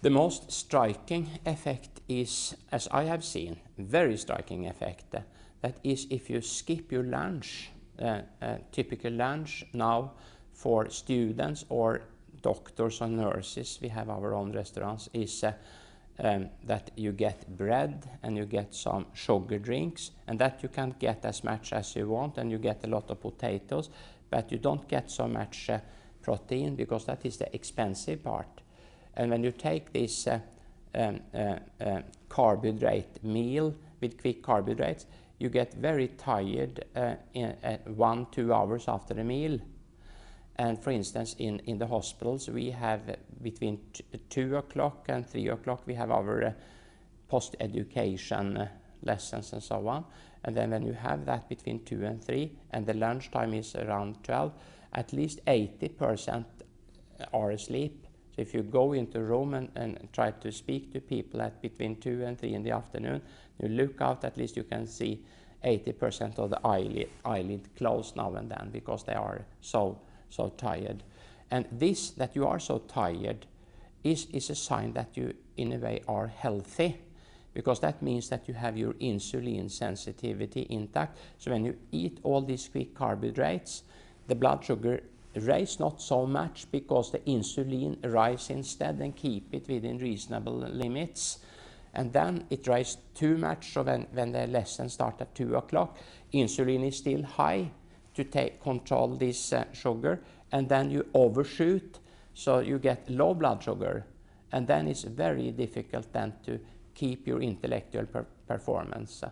The most striking effect is, as I have seen, very striking effect, that is if you skip your lunch, typical lunch now for students or doctors or nurses, we have our own restaurants, is that you get bread and you get some sugar drinks, and that you can't get as much as you want, and you get a lot of potatoes, but you don't get so much protein, because that is the expensive part. And when you take this carbohydrate meal with quick carbohydrates, you get very tired 1-2 hours after the meal. And for instance, in the hospitals, we have between 2 o'clock and 3 o'clock, we have our post-education lessons and so on. And then when you have that between 2 and 3, and the lunchtime is around 12, at least 80% are asleep. So if you go into a room and try to speak to people at between 2 and 3 in the afternoon, you look out, at least you can see 80% of the eyelid closed now and then, because they are so tired. And this, that you are so tired, is a sign that you in a way are healthy, because that means that you have your insulin sensitivity intact. So when you eat all these quick carbohydrates, the blood sugar rise not so much, because the insulin rise instead and keep it within reasonable limits. And then it rises too much, so when the lesson starts at 2 o'clock, insulin is still high to control this sugar, and then you overshoot, so you get low blood sugar, and then it's very difficult then to keep your intellectual performance.